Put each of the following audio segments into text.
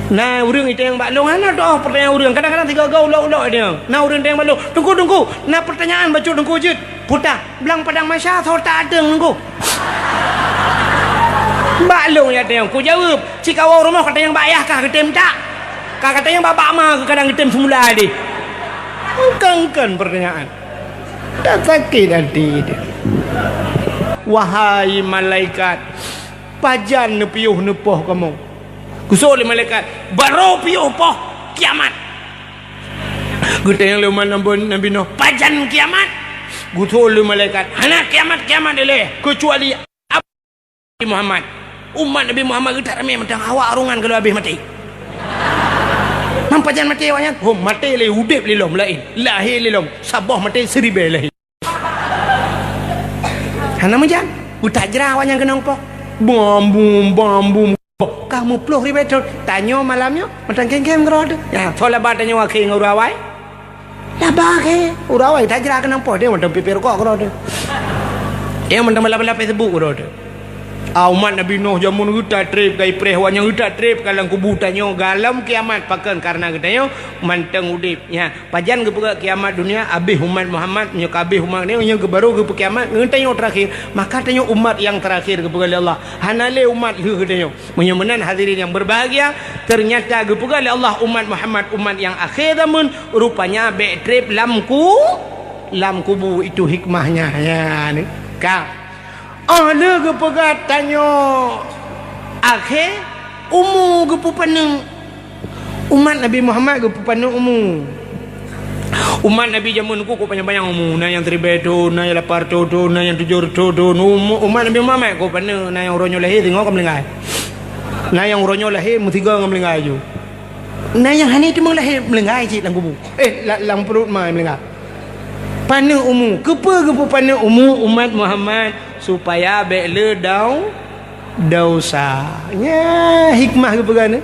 Nah urang itu yang baklong ana doh pertanyaan urang kadang-kadang tiga gau ulok-ulok dia. Nah urang itu yang baklong. Tunggu. Nah pertanyaan baca tunggu je. Putar. Belang padang masya thor tak ada tunggu. Baklong ya dia. Ku jawab. Cik awak rumah kata yang bayah kah ketem tak? Kah kata yang babak mah kadang ketem semula di. Engkan pertanyaan. Tak sakit hati dia. Wahai malaikat, pajan nepiuh nepoh kamu. Kusul malaikat, baru piuh poh kiamat. Kita yang leuman Nabi Nuh, pajan kiamat. Kusul malaikat, hana kiamat dia kecuali Nabi Muhammad. Umat Nabi Muhammad kita ramai mentang awak arungan kalau habis mati. Nampak jangan mati awaknya. Oh mati le udip lilom lain. Lahir lilom. Sabah mati seribu lahir. Hana menjan. Utak jerah awaknya kena apa? Bam. Kamu peluh ribet. Tanya malamnya. Mentang kem-kem kerod. Ya, soalnya batanya wakil ngurawai. Labah ke. Urawai tak jerah kena apa? Dia mentang pipir kok kerod. Dia mentang balap-balap Facebook kerod. Umat Nabi Nuh jamun kita trip kai prehwanya kita trip kalang kubu tanyo galam kiamat pakan karena katanya manteng udip nya pajan ke kiamat dunia abih umat Muhammad nya kabeh umat ni nya ke baru ke kiamat ngantanyo terakhir maka tanyo umat yang terakhir ke Allah hanale umat ke tanyo menyemenan hadirin yang berbahagia ternyata ke Allah umat Muhammad umat yang akhir zaman rupanya be trip lam kubu itu hikmahnya ya ni ka ada kepegat tanya akhir umur kepupanang umat Nabi Muhammad kepupanang umur umat Nabi zaman ku panjang-panjang umur na yang tribedo na yang lapar todo na yang tujuh todo umat Nabi Muhammad kepupanang na yang ronyo lahir tengok kemelengai na yang ronyo lahir mutiga kemelengai ju na yang hani tu melahir melengai cik lang kubu lang perut mai melengai panang umur kepupanang umur umat Muhammad supaya bele dosa ya hikmah ke pegana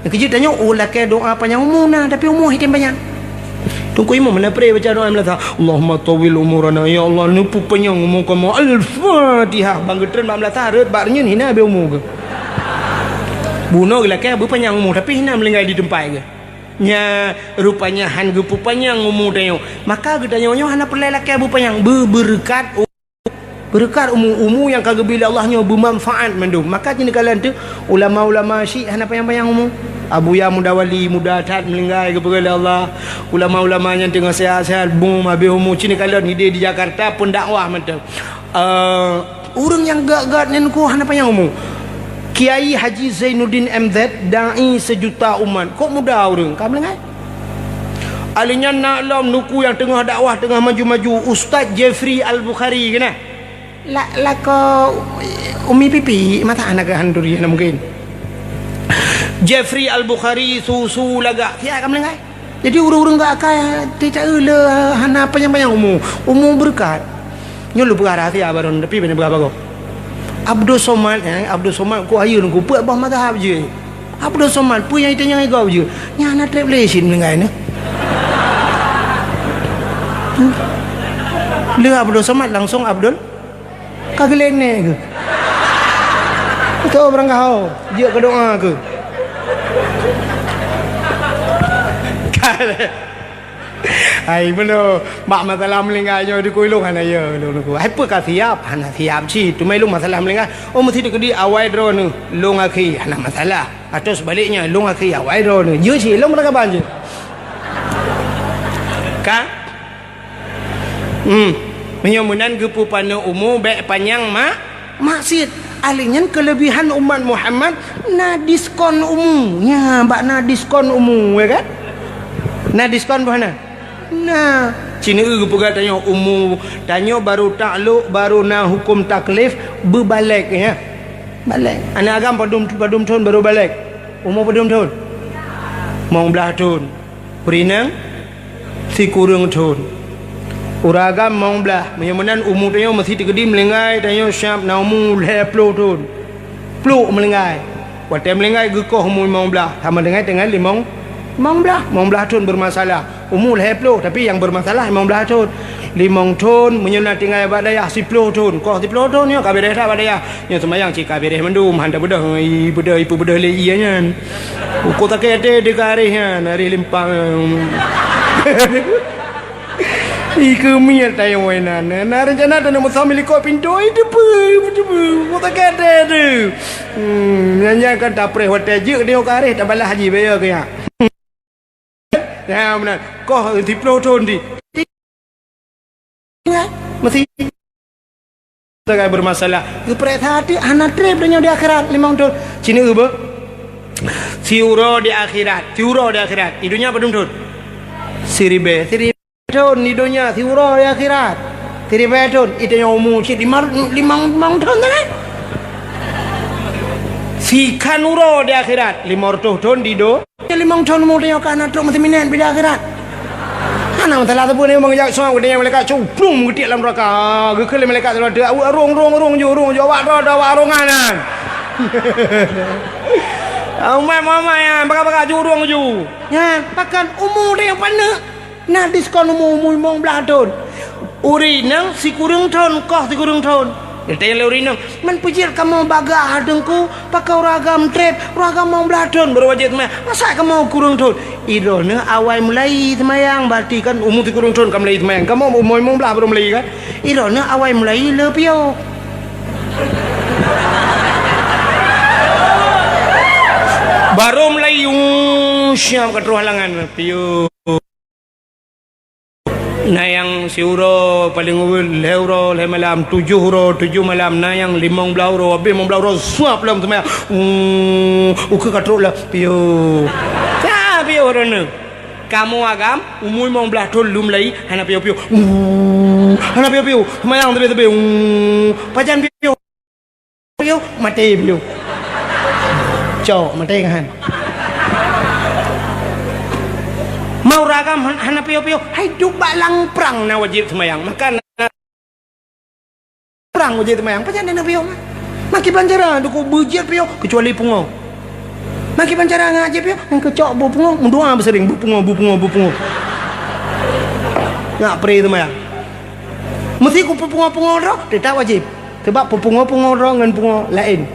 kejut tanya lakai doa panjang umur nah tapi umur hitam banyak tunggu imam mana pray baca doa melata Allahumma tawil umurana ya Allah nupu panjang umur kamu al-fatihah banggetren mak melata ret baknya hina be umur ke bunuh lakai berpanjang umur tapi hina melenggai di tempat ke nya rupanya han gepu panjang umur tanya maka gedanya hana perlu lakai berpanjang berkat umur yang kagak bila Allahnya bermanfaat mendung maka jenis kalian tu ulama-ulama syik hana panjang-panjang umur Abu Ya Mudawali mudatat melinggai kepada Allah ulama-ulama yang tengah sehat-sehat bum habis umur jenis kalian hidup di Jakarta pendakwah macam orang yang gak-gak nenku hana panjang umur Kiai Haji Zainuddin MZ da'i sejuta umat kok muda orang kau melinggai alinya naklam nuku yang tengah dakwah tengah maju-maju Ustaz Jeffrey Al-Bukhari kena lah ko umi pipi mata anak handuri mungkin Jeffrey Al-Bukhari susu laga dia akan melenggai jadi urang-urang gak akan tidak hana panjang-panjang umur berkat nyolu perkara dia baru tapi benar berapa kau Abdul Somad ku ayu ku buat bah mata je Abdul Somad pu yang itanya kau je nyana travelation melenggai ni le Abdul Somad langsung Abdul kagelene ke itu orang kau dia ke doa ke ai benar mak masalah melingainya di kuilung hana ya lu apa ka siap hana siap si tu mai lu masalah melingai mesti de di awai drone long akhi hana masalah atau sebaliknya long akhi awai drone je si long mereka banjir ka menyamunan gepu pana umur baik panjang maksud alinyan kelebihan umat Muhammad na diskon umumnya mbak na diskon umum ya kan na diskon mana nah cina gepu tanya umur tanya baru takluk baru na hukum taklif berbalik ya balik anak agam padum tahun baru balik umur padum tahun mau belah tahun perinang si kurang tahun uragam mau belah menyemenan umur tanya masih tegedi melenggai tanya syab na umur 10 tahun peluk melenggai waktu melenggai gekoh umur mau belah sama dengan 5 belah tahun bermasalah umur 10 tapi yang bermasalah 5 belah tahun 5 tahun menyenat tinggal badaya 10 tahun kau 10 tahun ya kabireh tak badaya yang semayang cik kabireh mendum handa bedah ipu bedah le ianya Uko tak ada di karihan hari limpang. Iku minyak tayo wainan. Na rencana tak nak sambil ikut pintu itu uko tak ada tu. Nyanyi kan tak perih hotel je dia karih tak balas haji bayar ke ya. Ya benar. Kau diplo ton di. Mesti tak bermasalah. Keperat hati anak trip dengan di akhirat 5 tahun. Cina uba. Siuro di akhirat. Di dunia apa dum Siribe ton di dunia siuro di akhirat. Siribe ton itu yang umum si 5 tahun kan? Si kanuro di akhirat 500 tahun di do. 5 tahun umur dia kan anak mesti minat di akhirat. Anak telah tu pun dia mengajak semua dia mereka cuplung gede dalam neraka. Gekal mereka tu ada arung jawab arongan. Mama ya bakal jurung ju. Ya, pakan umur dia pana. Nah diskon umur mong bladon. Uri nang si kurang tahun kah si kurang tahun. Dia uri nang man pujir kamu baga hadengku pakau ragam trip ragam mong bladon berwajib mah. Masa kamu kurang tahun? Irona awal mulai semayang berarti kan umur si kurang tahun kamu mulai semayang. Kamu umur mong blad baru mulai kan? Irona awal mulai lebih. Baru mulai siap ke halangan piu. Nah yang siuro paling ubel euro le malam 7 malam nah yang 15 euro habis 15 euro suap dalam semua uke katrol lah piu ya piu rene kamu agam umui 15 tahun lum lai hana piu semayang tebe pajan piu mati piu cok mati kan mau ragam hana piu hidup balang perang na wajib semayang makan perang wajib semayang pajan na piu maki pancara duku bujir piu kecuali pungo maki pancara ngaji piu yang kecok bu pungo doa besering bu pungo ngak pri semayang mesti ku pungo ro tidak wajib sebab pungo ro ngan pungo lain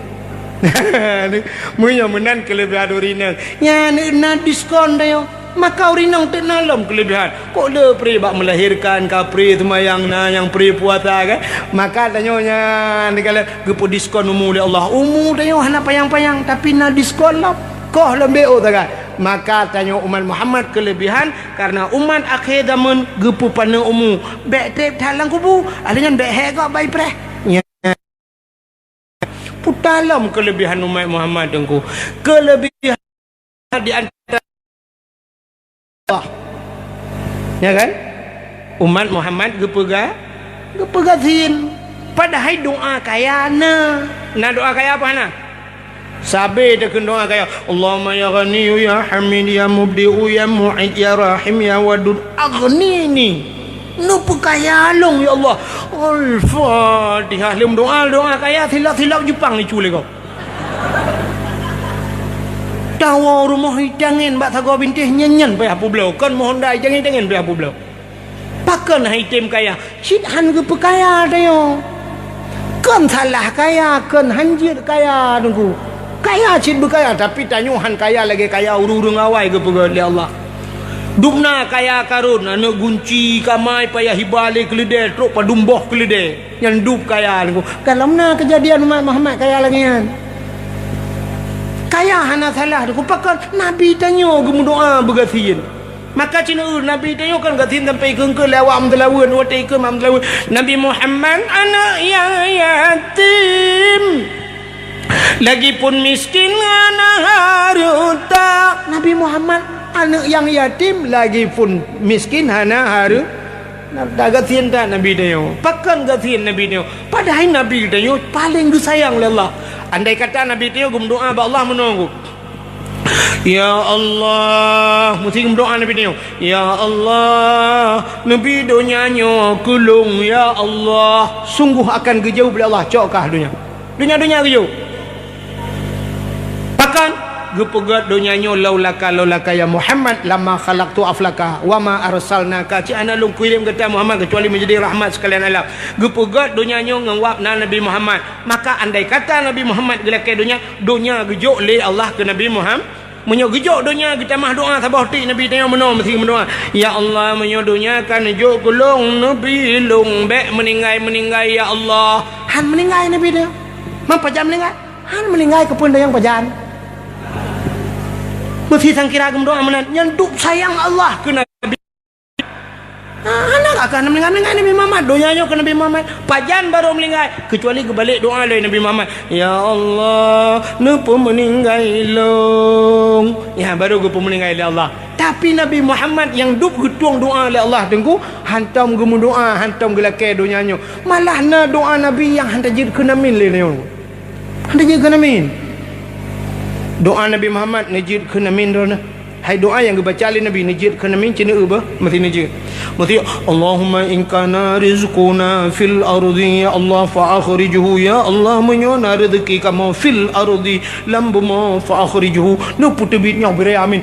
munya menan kelebihan urina nya na diskon dayo maka urinang tenalom kelebihan kok le pri bak melahirkan ka pri semayang na yang pri puasa kan maka tanyonya dikala gepo diskon umur oleh Allah umur tanyo hana payang-payang tapi na diskon lah koh lembeo taga maka tanyo umat Muhammad kelebihan karena umat akhir zaman gepo pana umur bek trip dalam kubu alingan bek he kok bai pre putalam kelebihan umat Muhammad dengku kelebihan di antara ya kan umat Muhammad gepega sin padahal doa kaya na doa kaya apa na sabe dekeun doa kaya Allahumma ya ghani ya hamid ya mubdi'u ya mu'id ya rahim ya wadud aghnini nu kaya long ya Allah al-fatihah lim doa kaya silap Jepang ni cule kau tawa rumah hidangan bak sago bintih nyanyan pe apu blau kan mohon dai jangan pe apu blau pakan hitem kaya sidhan ke kaya dayo kan salah kaya kan hanjir kaya nunggu kaya cid kaya tapi tanyuhan kaya lagi kaya urung awai ke pegol ya Allah dumna kaya karun anu gunci kamai payah hibale kelide truk padumboh kelide yang dup kaya nunggu kalamna kejadian umat Muhammad kaya lagian kaya hana salah aku pakai Nabi tanya gemu doa bergasin maka cina Nabi tanya kan gasin sampai ke lewat amdalawan wate ke amdalawan Nabi Muhammad anak yang yatim lagi pun miskin anak harta Nabi Muhammad anak yang yatim lagi pun miskin anak harta dah gasin tak Nabi tanya pakai gasin Nabi tanya padahal Nabi tanya paling disayang oleh Allah. Andai kata Nabi dia gum doa ba Allah menunggu. Ya Allah, mesti gum doa Nabi dia. Ya Allah, Nabi donya nyo kulung ya Allah. Sungguh akan gejauh bila Allah cokkah dunia. Dunia gejauh. Bahkan gepegat donya nyo laulaka ya Muhammad lama khalaqtu aflaka wa ma arsalnaka ci ana lung kirim kata Muhammad kecuali menjadi rahmat sekalian alam gepegat donya nyo ngawap na Nabi Muhammad maka andai kata Nabi Muhammad gelake donya gejuk le Allah ke Nabi Muhammad menyo gejok dunia kita mah doa tabah ti Nabi tanya menom mesti mendoa ya Allah menyo dunia kan juk kulung Nabi lung bek meninggal ya Allah han meninggal Nabi dia mang pajam meninggal han meninggal kepun yang pajan mesti sangkira doa menan nyenduk sayang Allah ke Nabi anak akan meninggal Nabi Muhammad doanya ke Nabi Muhammad pajan baru meninggal kecuali kebalik doa dari Nabi Muhammad ya Allah nupu meninggal long ya baru gue meninggal oleh Allah tapi Nabi Muhammad yang duk getuang doa oleh Allah tengku hantam gemu doa hantam gelakai donyanya malah na doa Nabi yang hantar jid kenamin le hantar jid kenamin doa Nabi Muhammad najid kenamin dona hai doa yang dibaca oleh Nabi najid kenamin cina ubah mesti najid mesti Allahumma in kana rizquna fil ardi ya Allah fa akhrijhu ya Allah menyona rezeki kamu fil ardi lambuma fa akhrijhu no putibitnya beri amin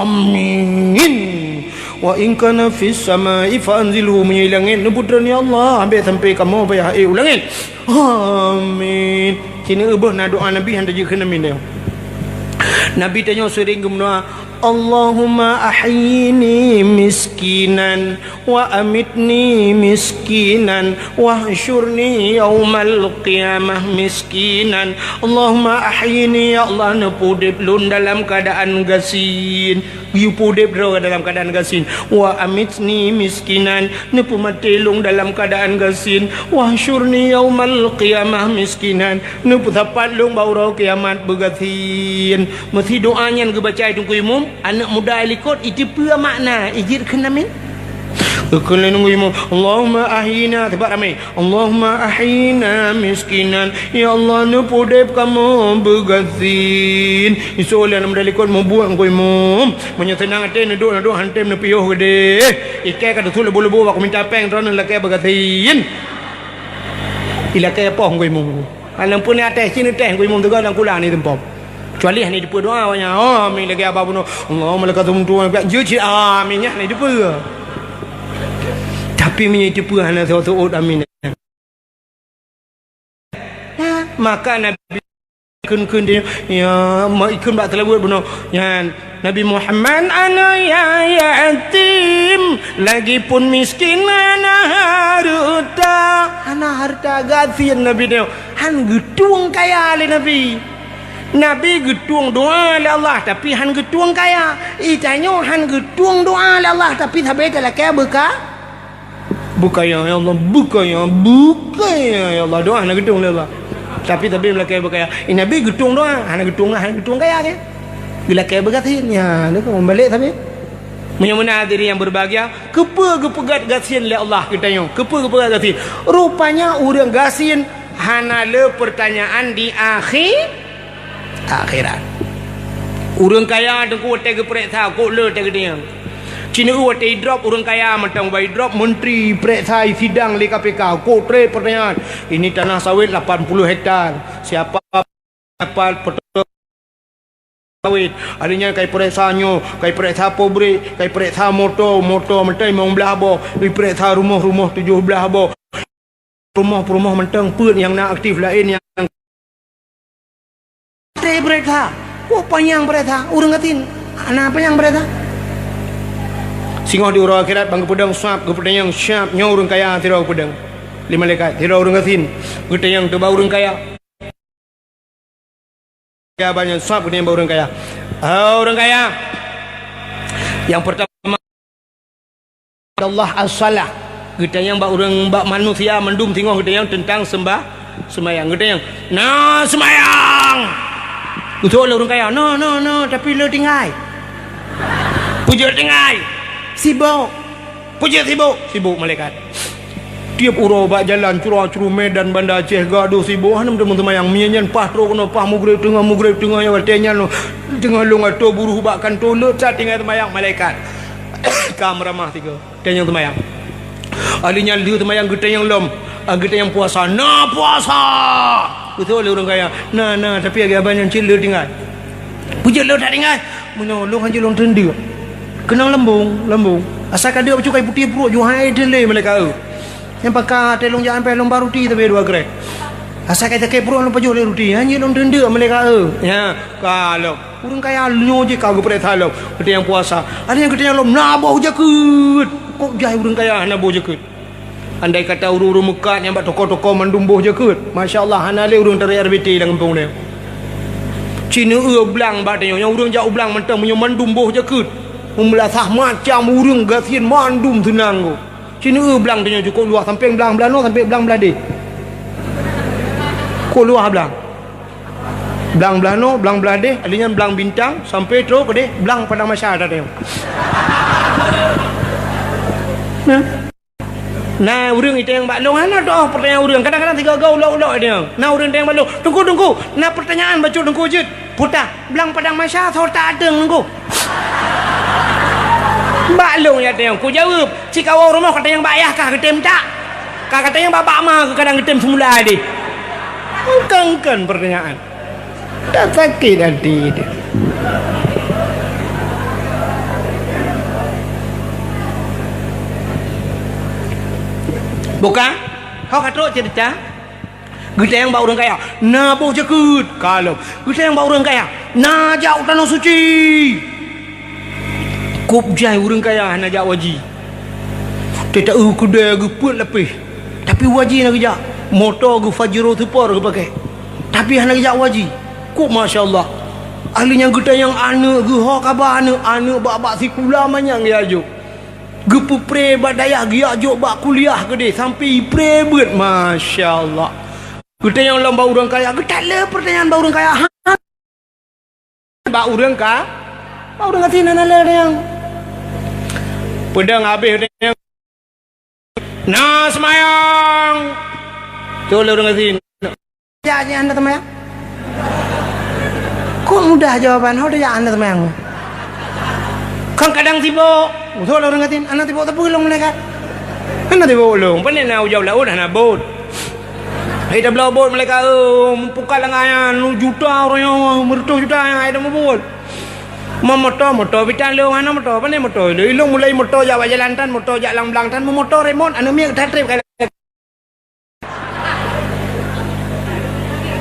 amin wa in kana fis samai fa anzilhu menyilangin no putra ni Allah ambil sampai kamu bayar ulangin amin cina ubah na doa Nabi handa je kena min dia Nabi tanya sering gemdoa Allahumma ahyini miskinan wa amitni miskinan wa hsyurni yaumal qiyamah miskinan Allahumma ahyini ya Allah nepudip lun dalam keadaan gasin you pudip dalam keadaan gasin wa amitni miskinan nepu mati lung dalam keadaan gasin wa hsyurni yaumal qiyamah miskinan nepu dapat lung baurau kiamat begasin mesti doanya yang baca itu imam anak muda ikut itu pula makna ijir kena min kena nunggu imam Allahumma ahyina tepat ramai Allahumma ahyina miskinan ya Allah nepudep kamu begasin isolan muda ikut membuat kau imam menyetenang hati duduk hantem nepiyuh gede ikai kata tu lebu-lebu aku minta peng terus lakai begasin ilakai apa kau imam alam pun atas sini teh kau imam tu kau dalam kulang ni tempop kecuali ni depa doa banyak amin lagi apa pun Allahumma lakatum tuan kat je aminnya ni depa tapi minyak depa hana tu amin maka Nabi kun dia ya mak ikun bak telawut benar ya Nabi Muhammad ana ya yatim lagi pun miskin ana harta gasin Nabi dia han getung kaya le Nabi Nabi getuang doa oleh Allah tapi han getuang kaya itanya han getuang doa oleh Allah tapi sampai tak kaya buka ya Allah buka ya Allah doa nak getuang oleh Allah tapi kaya berkaya Nabi getuang doa han getuang kaya ke bila kaya bergatin ya ni kau balik tapi menyamuna diri yang berbahagia kepegat gasin oleh Allah kitanya kepegat gasin rupanya orang gasin hana le pertanyaan di akhirat urang kaya dengku tege periksa kok le tege dia cina wate drop urang kaya mentang bai drop menteri periksa sidang le KPK kok tre pertanyaan ini tanah sawit 80 hektar siapa sawit adanya kai periksanya kai periksa pabrik kai periksa motor mentai mau belah bo periksa rumah 17 bo rumah mentang pun yang nak aktif lain yang mereka panyang mereka urang gatin anak panyang mereka singoh di urang akhirat bang pedang suap gepedang syap nya urang kaya tirau pedang lima malaikat tirau urang gatin gepedang tu bau urang kaya ya banyak suap gepedang bau urang kaya urang kaya yang pertama Allah as-salah gepedang bau urang bak manusia mendum tengok gepedang tentang sembahyang gepedang nah sembahyang betul orang kaya no tapi lo tinggal puja tinggal sibuk puja sibuk malaikat tiap urau bak jalan curah-curah Medan Banda Aceh gaduh sibuk hanam teman-teman yang menyanyian pah tro kena pah mugrib tengah yang watenya no tengah long atau buruh bakkan tolet cat tinggal temayang malaikat kamramah tiga dan yang temayang alinya dia temayang geteng yang lom geteng yang puasa nah puasa betul orang kaya nah tapi agak banyak cila tinggal puja lo tak tinggal menolong aja long tendi kenang lembung asalkan dia bercukai putih perut juhai dele mereka yang pakai telung jangan pelong baru ti tapi dua gerai Asal kata kepro lu pajuh le ruti hanya long denda mereka ya kalau urang kaya nyo je kau gepre thalok gede yang puasa ada yang gede yang lom naboh jakut kok jai urang kaya naboh jakut andai kata urang Mekah yang bak toko-toko mandumbuh jakut masyaallah hanale urang dari RBT dalam kampung dia Cina blang bak tanya yang urang jak blang mentang punya mandumbuh jakut membelasah macam urang gasian mandum tenang ko Cina blang tanya cukup luah sampai blang belano sampai blang belade luah belang belang belano belang belade adanya belang bintang sampai terus ke deh belang padang masyarakat tengok nah urang itu yang baklong ana doh pertanyaan urang kadang-kadang tiga gau ulok-ulok dia nah urang yang baklong tunggu nah pertanyaan baca tunggu je putar belang padang masyarakat tak ada tunggu baklong ya tengok ku jawab cik awak rumah kata yang bayah kah ketem tak kata yang bapak mah kadang ketem semula deh Engkangkan pertanyaan tak sakit hati dia bukan kau kata cerita kita yang bawa orang kaya nabuh jakut kalau kita yang bawa orang kaya najak tanah suci kup jai orang kaya najak waji tidak kuda geput lebih tapi waji nak kejak motor ke Fajro Tupor ke pakai tapi hanya kejap waji kok masya-Allah ahlinya kita yang anak ke ho khabar anak bak si kula manyang dia ajuk gepu pre badayah dia ajuk bak kuliah ke dia sampai pre bet masya-Allah kita yang lomba orang kaya kita le pertanyaan bau orang kaya bau orang ka bau orang katin ana le yang pedang habis dia nah semayang tu le orang katin ya anda temayang kok mudah jawaban how dia anda temayang kan kadang tiba tu le orang katin anda tiba tapi long mereka anda tiba long pandai nak jauh laut dah bot hai dah belau bot mereka pukal langayan juta orang yang mertu juta yang ada mabot motor bitan le mana motor pandai motor le ilung mulai motor jawa jalan tan motor jalan belang tan motor remote anu miak tatrip kali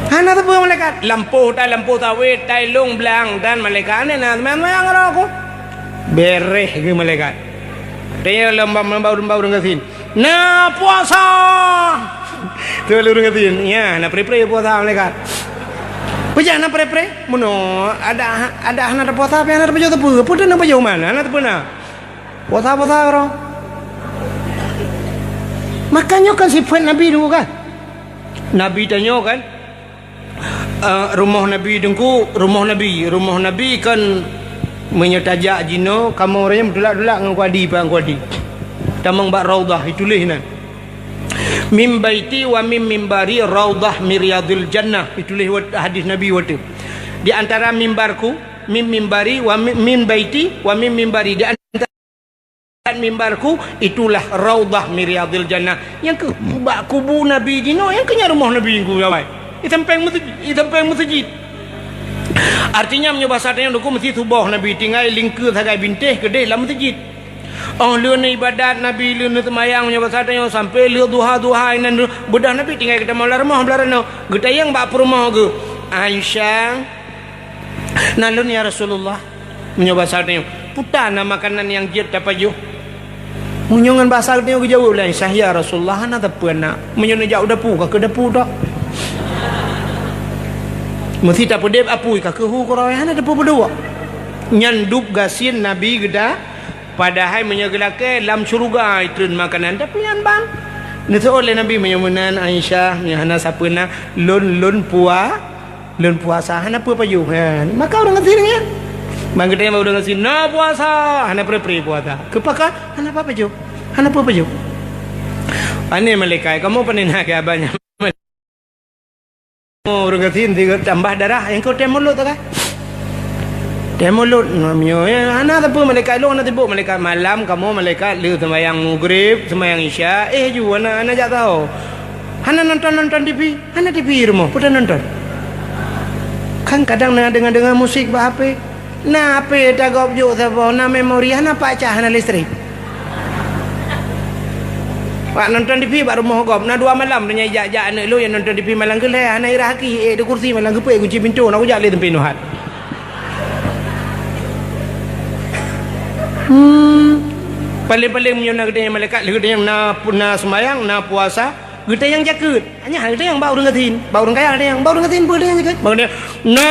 Hana tu pun malaikat lampu tawit tai long belang dan malaikat ni nak main yang aku bereh ke malaikat dia lembau dengan sin na puasa tu lu dengan sin ya na pre puasa malaikat puja na pre mono ada hana puasa apa hana baju tu pun nak baju mana hana tu pernah puasa orang makanya kan sifat Nabi dulu kan Nabi tanya kan rumah Nabi dengku rumah Nabi kan menyetajak jino kamu orangnya berdulak-dulak dengan kuadi bang kuadi tamang bak raudah itulah nan mim baiti wa mim mimbari raudah miryadil jannah itulah hadis Nabi waktu di antara mimbarku mim mimbari wa mim baiti wa mim mimbari di antara mimbarku itulah raudah miryadil jannah yang ke kubu Nabi jino yang kenya rumah Nabi ku ya Itempeng masjid. Artinya menyebasatnya dulu mesti tubuh Nabi tinggal lingkar sagai bintih kedai dalam masjid. Lun ibadat Nabi lun semayang menyebasatnya sampai lun duha inan bedah Nabi tinggal kita malam rumah belarano. Kita yang bak rumah ke Aisyah. Nalun ya Rasulullah menyebasatnya putar nama makanan yang jid dapat ju. Menyongan bahasa dia ke jauh lah Aisyah ya Rasulullah ana tapuan nak. Menyon jauh dapu ke dapu dak. Mesti tak pedep apui ka kehu korayan ada berdua nyandup gasin Nabi geda padahal menyegelake dalam syurga itu makanan tapi yang ban itu oleh Nabi menyumunan Aisyah hana sapena lun puasa hana apa payu maka orang ngerti kan bang gede mau dengan sini na puasa hana pre puasa kepaka hana apa payu ane malaikat kamu panen ke abanya orang katin tiga tambah darah yang kau temulut tak? Temulut, namanya. Anak apa malaikat lu, anak tiba malaikat malam kamu malaikat lu sembahyang maghrib, sembahyang isya. Juga anak jak tahu. Anak nonton TV, anak TV rumah, pun nonton. Kan kadang nak dengar musik bah apa? Nah apa tak gop jauh siapa? Nah memori anak pacah anak listrik. Pak nonton TV baru mau gop. Nah 2 malam dia jak anak lu yang nonton TV malam ke leh anak irah haki di kursi malam ke pe kunci pintu nak jak le tempat nuhat. Paling-paling punya nak yang malaikat kita yang na sembahyang na puasa kita yang jakut hanya kita yang bau dengan tin bau dengan kaya ada yang bau dengan tin apa dia yang jakut bau dia na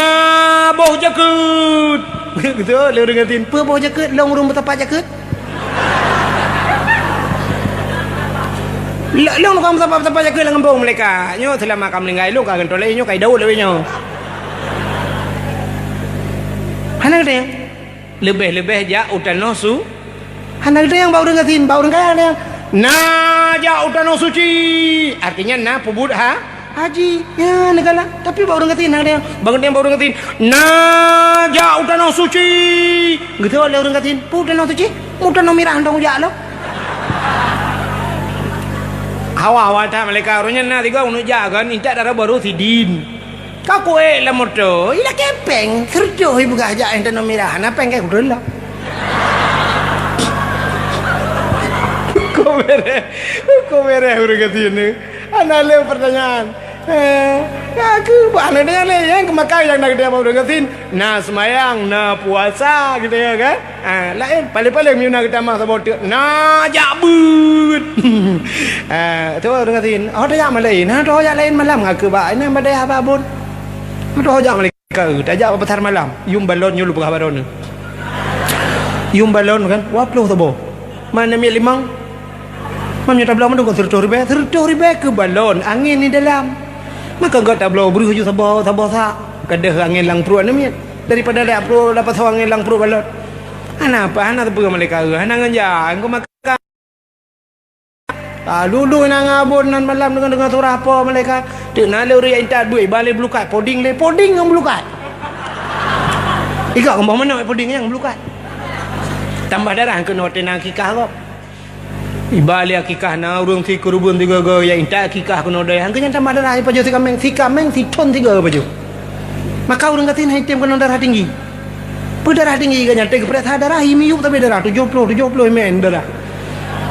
bau jakut gitu le dengan tin apa bau jakut long rum betapa jakut long kamu betapa jakut dengan bau mereka nyo telah makam linggai lu kagan toleh nyo kai daun le nyo hana kita yang lebih ja utan nosu hana kita yang bau dengan tin bau dengan kaya ada yang Naja utano suci artinya na pubud haji ya negala tapi baru ngatin ada yang bangun dia baru ngatin naja utano suci gitu oleh orang ngatin utano suci utano mirah dong ja lo hawa ta mereka orangnya na tiga unu jagan inta darah baru tidin kau la moto ila kepeng serjo ibu gajah ente no mirah na peng kayak kudu lah Kau mereh urut katanya. Anak le pertanyaan. Aku anak dia le yang kemakai yang nak dia mau dengerin. Na semayang, na puasa gitu ya kan. Lain paling-paling miuna kita mah sebut na jabut. Tu dengerin. Oh dia malai. Na tu yang lain malam aku ba. Ini badai apa pun. Tu yang malai kau. Tajak besar malam. Yum balon nyulu berkabaron. Yum balon kan. Waplo tu bo. Mana mi limang? Mamnya tablau mana kau tercuri ke balon angin di dalam maka kau tablau beri hujung sabah sa kadah angin lang perut ni daripada ada perut dapat angin lang perut balon anak tu mereka anak nganja kau makan dulu nak ngabun nan malam dengan surah apa mereka tu nak le uri inta duit balik belukat poding yang belukat ikak kau mana poding yang belukat tambah darah kena tenang kikah kau ibali akikah na urung ti kurubun tiga go ya inta akikah kuno daya hangkanya tambah darah pajo ti kameng ti ton tiga pajo maka urung katin hitem kuno darah tinggi berdarah tinggi kan nyate kepret darah himiuk tapi darah 70 men darah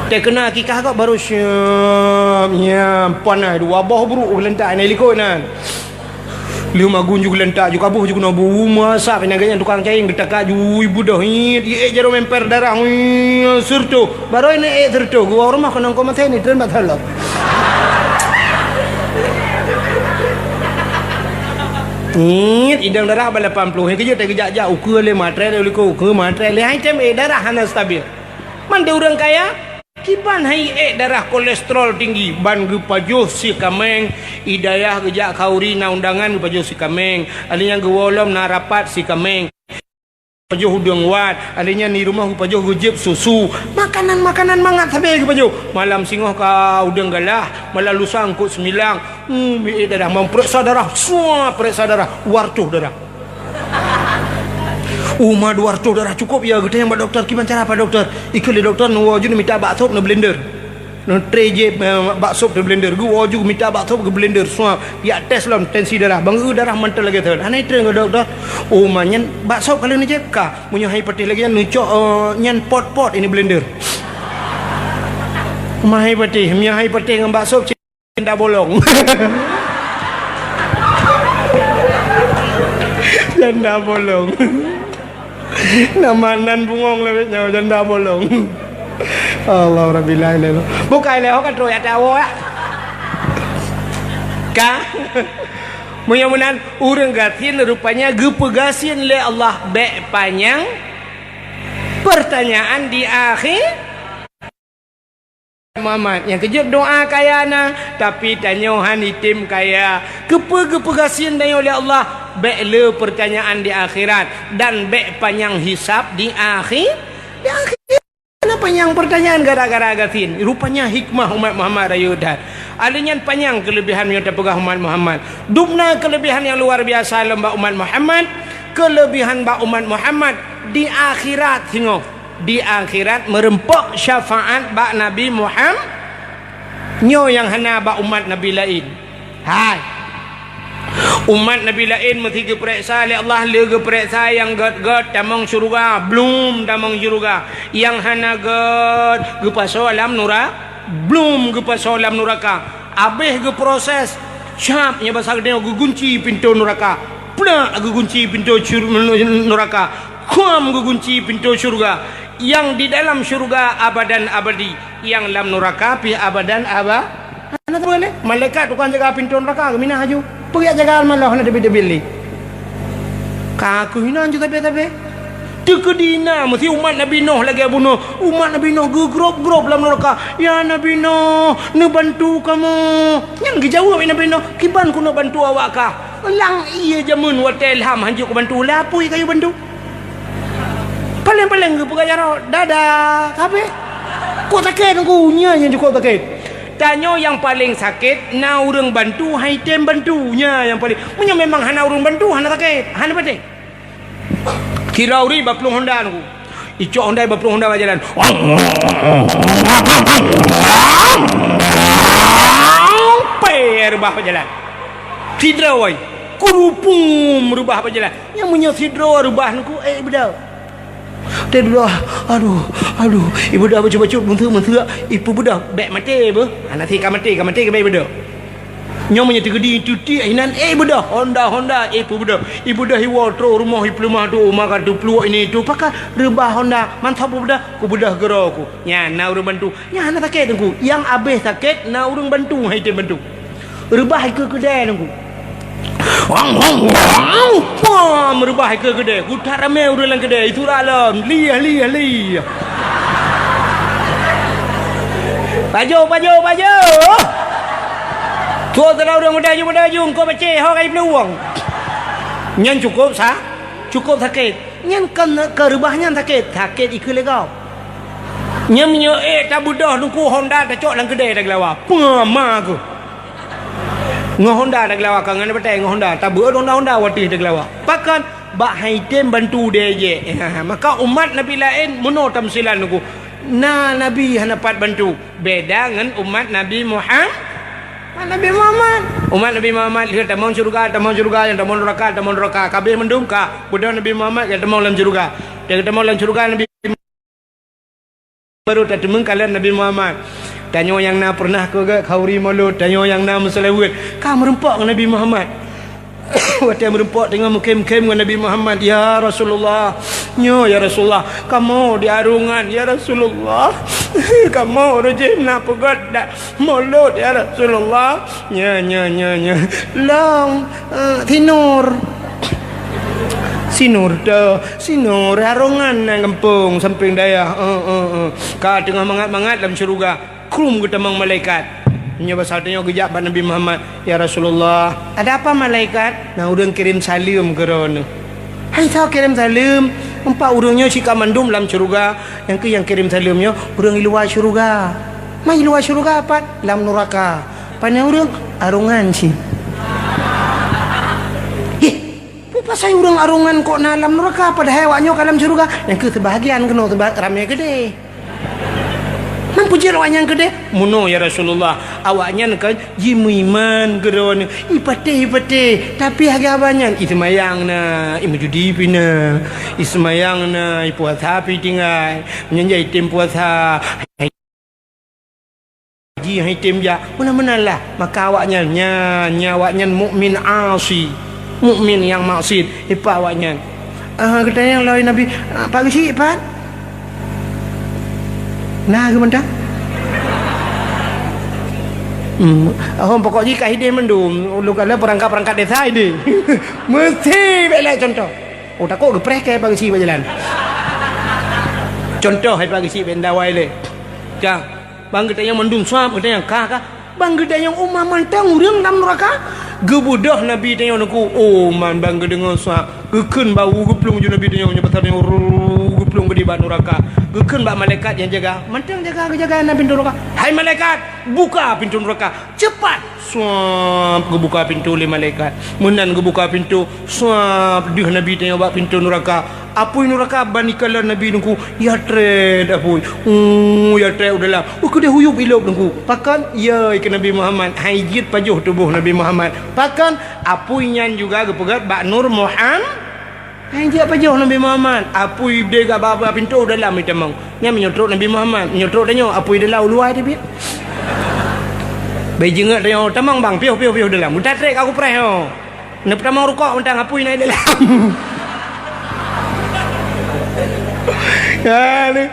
te kena akikah kok baru syam panai dua bawah buruk lentak ni likoi nan lima gunjuk lentak juga buh juga nabu masak penaganya tukang caing getaka ju ibu dah hit jero memper darah serto baru ini serto gua rumah kena kau mati ni tren batal lo idang darah bala 80 kerja tak kerja jauh ukur le matre le ko ukur matre le item darah hana stabil man de orang kaya kiban hai darah kolesterol tinggi ban ge pajuh si kameng idayah gejak kauri na undangan ge pajuh si kameng alinya ge wolom na rapat si kameng pajuh hudung wat alinya ni rumah ge pajuh gejep susu makanan mangat sabe ge pajuh malam singoh ka udang galah malam lusa angkut semilang darah memperiksa darah wartuh darah Uma 200 darah cukup ya kita yang buat doktor gimana cara apa doktor ikut doktor wajib minta bakso na blender no treje bakso na blender gua wajib minta bakso ke blender semua ya tes lah tensi darah bang darah mental lagi tu aneh train ke doktor nyen bakso kali ni je ka punya hypertension lagi nucok nyen pot ini blender hypertension punya hypertension bakso cinta bolong janda bolong namanan bungong lebih nyawa janda bolong Allah Rabbil Alamin bukai leho kan troya tawo ya ka mudah-mudahan urang gatin rupanya gepegasin le Allah be panjang pertanyaan di akhir Muhammad yang kejut doa kayana tapi tanyohan itim kaya kepegasin dan oleh Allah le pertanyaan di akhirat dan panjang hisab di akhir kenapa yang pertanyaan gara-gara gatin rupanya hikmah umat Muhammad rayudan adanya panjang kelebihan yang terpegah umat Muhammad dubna kelebihan yang luar biasa lembak umat Muhammad kelebihan bak umat Muhammad di akhirat hingga di akhirat merempok syafaat bak Nabi Muhammad nyo yang hana bak umat Nabi lain hai umat Nabi lain mesti geperiksa oleh Allah le geperiksa yang god tamang syurga belum tamang syurga yang hana god gepaso alam belum ke pasolam neraka habis ke proses capnya bahasa dia gunci pintu neraka plak gunci pintu neraka kum gunci pintu syurga yang di dalam syurga abadan abadi yang dalam neraka pi abadan ana boleh malaikat tukang jaga pintu neraka mina haju pergi jaga malah nak debil-debil kaku hina juga tapi Tekadina mesti umat Nabi Nuh lagi bunuh. Umat Nabi Nuh gegrop-grop dalam neraka. Ya Nabi Nuh, nak bantu kamu. Yang dijawab Nabi Nuh, kiban ku nak bantu awak kah? Lang iya jamun wa telham hanjuk bantu lapui kayu bantu. Paling-paling ke pegayaro. Dadah. Kape? Kau sakit aku nya yang cukup sakit. Tanya yang paling sakit, na urang bantu hai tem bantunya yang paling. Punya memang hana urang bantu hana sakit. Hana penting. Kirauri baplung Honda aku. Icok Honda baplung Honda berjalan. Per rubah berjalan. Sidra woi. Kurupum rubah berjalan. Yang punya sidra rubah aku bedah. Dia bedah. Aduh. Ibu dah baca-baca mentera. Ibu bedah bek mati apa? Nanti mati ke bek bedah. Nyom punya tegedi cuti inan bedah Honda ibu bedah hiwa tro rumah tu makan tu peluang ini tu pakai rebah Honda mantap bedah ku bedah gero aku nya na urang bantu nya na sakit aku yang habis sakit na urang bantu hai te bantu rebah ke kedai aku wang rebah ke kedai ku tak ramai urang kedai itu dalam liah baju Tua terlalu orang berdayung kau baca hok ai peluang. Nyan cukup sakit. Nyan kan kerubahnya sakit ikut legau. Nyan punya tak budah nungku Honda tak cok lang kedai dak lawa. Pema aku. Ngah Honda dak lawa kan ngana betai ngah Honda tak ber Honda watih dak lawa. Pakan bak haitem bantu dia je. Maka umat Nabi lain mono tamsilan aku. Nabi hanapat bantu. Beda dengan umat Nabi Muhammad. Umat Nabi Muhammad dia tamau syurga yang tamau neraka kabeh mendung ka budak Nabi Muhammad yang tamau dalam syurga dia tamau dalam syurga Nabi baru tak temung kalian Nabi Muhammad tanya yang na pernah ke khauri mulut tanya yang na musalawat ka merempak dengan Nabi Muhammad waktu merempak dengan mukim-mukim dengan Nabi Muhammad ya Rasulullah ya Rasulullah kamu di arungan ya Rasulullah kamu rajin nak pegat dak mulut ya Rasulullah nya long sinur arungan nang kampung samping daya ka tengah mangat dalam syurga krum ke temang malaikat nya basatnya gejak ban Nabi Muhammad ya Rasulullah ada apa malaikat nah urang kirim salam ke rono hai tahu kirim salam empat urangnya si kamandum dalam syurga yang kirim salamnya urang luar syurga mai luar syurga apa dalam neraka pana urang arungan si pasal urang arungan kok dalam neraka pada hewanya dalam syurga yang ke sebahagian kena ramai gede mampu jerawat yang gede muno ya Rasulullah awaknya kan jimuiman geron ipate tapi harga banyak ismayang na imujudi pina ismayang na puasa pi tinggal menyanjai tem puasa haji hai tem ja mana-manalah maka awaknya awaknya mukmin asi mukmin yang maksiat ipa awaknya katanya yang lain Nabi pagi si ipan nah ke mentang pokoknya kahide mendum lu kala perangkat desa ini mesti belai contoh takut gepreh ke pagi si berjalan contoh hai pagi si bendawai le ja bang katanya mendum suam katanya kah bang katanya umah mantang urang dalam neraka gebudah Nabi tanya aku man bang gedengar suam gekeun bau geplung ju Nabi tanya pasal geplung gede ban neraka gekeun bak malaikat yang jaga mantang jaga pintu neraka hai malaikat buka pintu neraka cepat suap gebuka pintu oleh malaikat menan gebuka pintu suap dia Nabi tanya bak pintu neraka apoi neraka banikala Nabi nungku ya tred apoi ya tred udahlah kedai huyup ilop nungku pakan ya ikan Nabi Muhammad haijit pajuh tubuh Nabi Muhammad pakan apoi nyan juga gepegat bak nur Muhammad Dia apa jauh Nabi Muhammad. Apui dia kat baba pintu dalam itu mang. Nya menyotrok Nabi Muhammad, menyotrok dia apui dalam luar dia bi. Bejengak dia tamang bang piu dalam. Mudah trek aku preh yo. Nak tamang rukuk mentang apui naik dalam. Ya ni.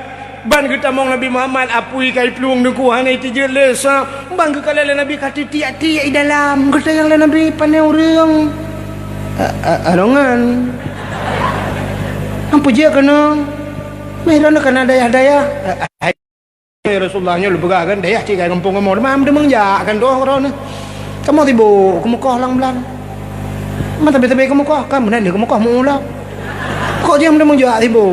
Ban kita mong Nabi Muhammad apui kai peluang deku hanai tije lesa. Bang ke kala Nabi kata tiak-tiak di dalam. Kata yang Nabi pandai orang. Arongan. Apa je kena? Merana kena daya-daya. Rasulullahnya lu pegang daya cik kai kampung kamu. Mam dia menjakkan doa orang ni. Kamu tiba ke Mekah lang-lang. Mata bete-bete ke Mekah, kamu nanti ke Mekah mula. Kok dia menjak tiba.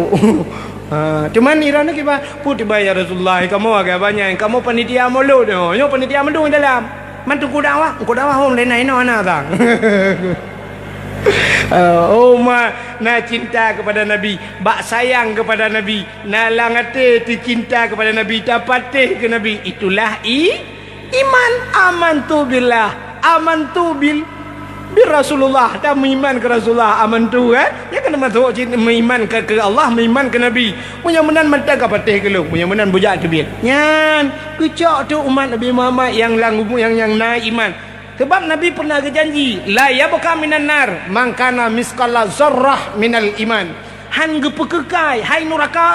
Cuman irana kita putih bayar Rasulullah kamu agak banyak kamu panitia mulu doh yo panitia mulu dalam mantu ku dakwah hom lain ana tang. Oh ma na cinta kepada Nabi, bak sayang kepada Nabi, na langate ti cinta kepada Nabi, tapatih ke Nabi, itulah iman. Amantu bil Rasulullah, dah beriman ke Rasulullah, amantu kan? Ya kena masuk beriman ke Allah, beriman ke Nabi. Punya menan mata ke patih ke lu, punya menan bujak tu bil. Nyan, kecok tu umat Nabi Muhammad yang naik iman. Sebab Nabi pernah berjanji, la yabqa minan nar man kana misqala zarrah minal iman. Han gepekekai hai neraka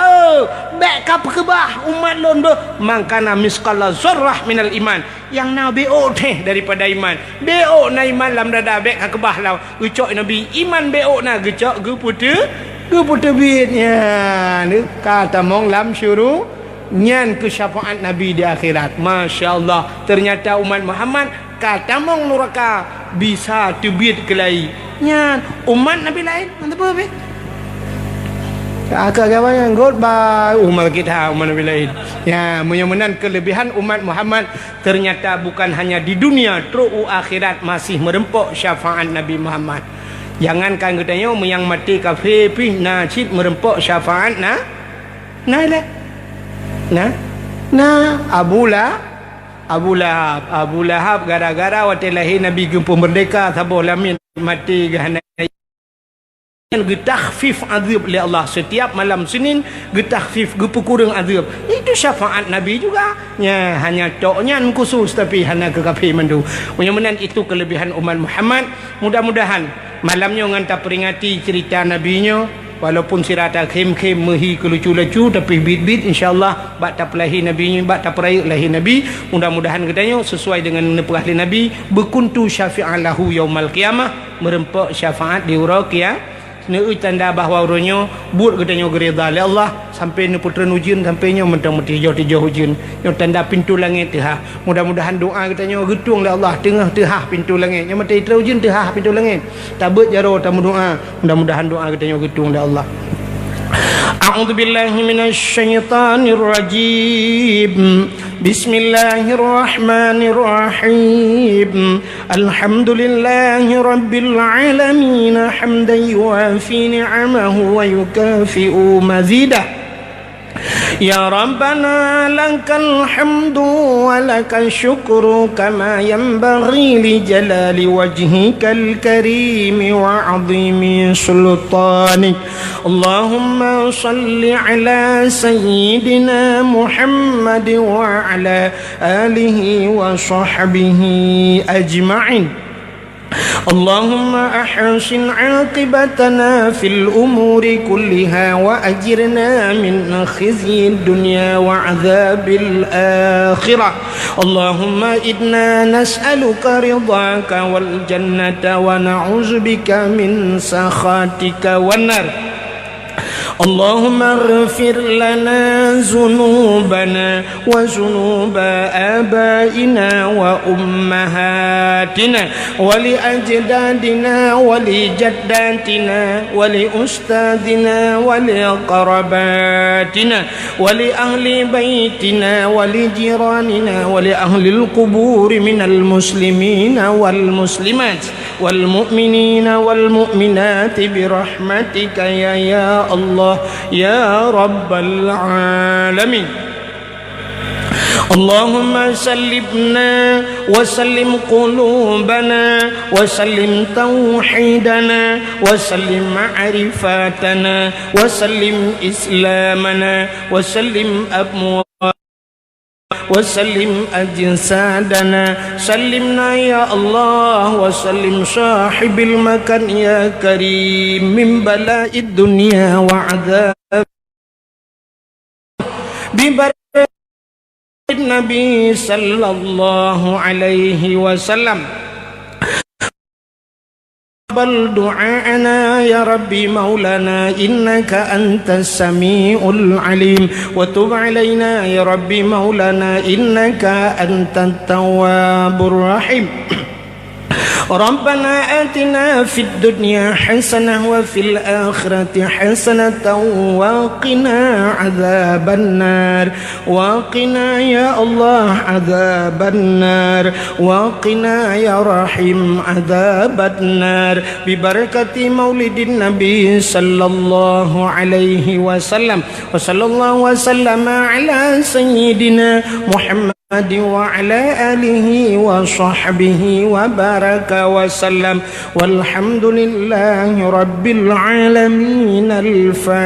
bek ka pekebah umat lon be man kana misqala zarrah minal iman. Yang na beo teh daripada iman. Beo na iman lam dada bek ka kebah law. Gecok Nabi iman beo na gecok geputer bitnya. Ni kata mong lam syuru nyan ke syafaat Nabi di akhirat. Masya-Allah, ternyata umat Muhammad kata mong neraka bisa tebit kelai nyan umat Nabi lain mantap apa agak yang god ba umat kita umat Nabi lain ya mudah-mudahan kelebihan umat Muhammad ternyata bukan hanya di dunia terus akhirat masih merempok syafaat Nabi Muhammad. Jangankan katanya yang mati kafir pi nacid merempok syafaat na Abu Lahab gara-gara waktu lahir Nabi gempur merdeka sabar lamin mati gahana getakhfif azab oleh Allah setiap malam Senin getakhfif gepekurang azab itu syafaat Nabi juga ya hanya toknya khusus tapi hanya ke kafir mandu. Mudah-mudahan itu kelebihan umat Muhammad. Mudah-mudahan malamnya nganta peringati cerita nabinya. Walaupun sirata kem-kem mehi kelucu-lucu tapi bit-bit insyaallah bak tak lahir Nabi bak tak perayaan lahir Nabi. Mudah-mudahan katanya sesuai dengan perahli Nabi berkuntu syafi'an lahu yaumal qiyamah merempok syafaat di ura qiyamah. Ini tanda bahawa uranya buat katanya gereda oleh Allah sampai ni putera ujian sampai nya mentang-mentang jauh-jauh ujian. Yang tanda pintu langit teh. Mudah-mudahan doa katanya getung oleh Allah tengah teh pintu langit. Yang mati tera ujian teh pintu langit. Tabut jaro tamu doa. Mudah-mudahan doa katanya getung oleh Allah. A'udzu billahi minasy syaithanir rajim. Bismillahirrahmanirrahim. Alhamdulillahi rabbil alamin hamdan yuafi ni'amahu wa yukafi'u mazidah. Ya Rabbana lakal hamdu wa lakal syukru kama yanbaghi li jalali wajhikal karim wa 'azimi sultanik. Allahumma salli ala sayyidina Muhammad wa ala alihi wa sahbihi ajma'in. اللهم أحسن عاقبتنا في الأمور كلها وأجرنا من خزي الدنيا وعذاب الآخرة. اللهم إنا نسألك رضاك والجنة ونعوذ بك من سخطك والنار. اللهم اغفر لنا ذنوبنا وذنوب آبائنا وأمهاتنا ولأجدادنا ولجداتنا ولأستاذنا ولقرباتنا ولأهل بيتنا ولجيراننا ولأهل القبور من المسلمين والمسلمات والمؤمنين والمؤمنات برحمتك يا الله يا رب العالمين. اللهم سلمنا وسلم قلوبنا وسلم توحيدنا وسلم معرفاتنا وسلم إسلامنا وسلم أموالنا وسلم أجسادنا سلمنا يا الله وسلم صاحب المكان يا كريم من بلاء الدنيا وعذاب ببركة النبي صلى الله عليه وسلم بل دعاءنا يا ربي مولانا إنك أنت السميع العليم وتب علينا يا ربي مولانا إنك أنت التواب الرحيم ربنا آتنا في الدنيا حسنة وفي الآخرة حسنة وقنا عذاب النار وقنا يا الله عذاب النار وقنا يا رحيم عذاب النار ببركة مولد النبي صلى الله عليه وسلم وصلى الله وسلم على سيدنا محمد وعلى آله وصحبه وبارك وسلم والحمد لله رب العالمين.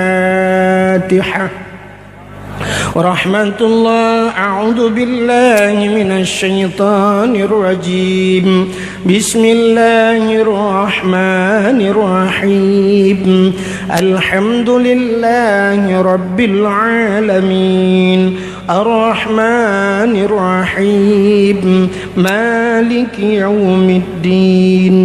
الفاتحة. ورحمة الله. أعوذ بالله من الشيطان الرجيم. بسم الله الرحمن الرحيم. الحمد لله رب العالمين الرحمن الرحيم مالك يوم الدين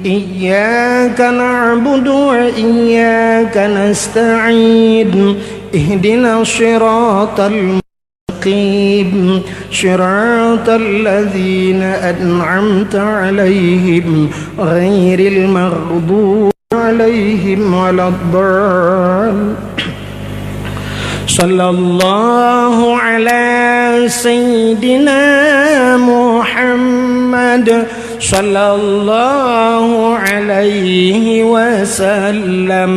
إياك نعبد وإياك نستعين اهدنا الصراط المستقيم صراط الذين أنعمت عليهم غير المغضوب عليهم ولا الضالين. صلى الله على سيدنا محمد صلى الله عليه وسلم.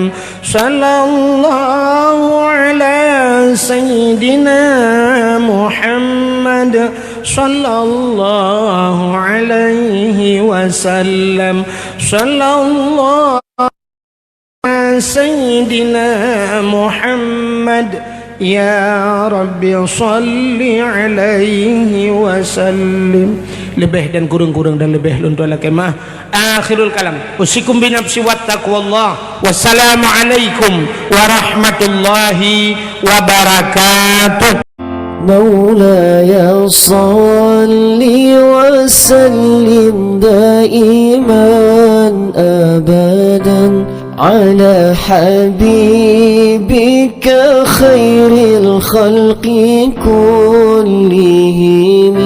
صلى الله على سيدنا محمد صلى الله عليه وسلم. صلى الله على سيدنا محمد Ya Rabbi salli alaihi wasallim. Lebih dan kurang-kurang dan lebih luntur kemah. Akhirul kalam. Usikum binafsi wattaqwallah. Wassalamualaikum warahmatullahi wabarakatuh. مولاي صل وسلم دائما أبدا على حبيبك خير الخلق كلهم.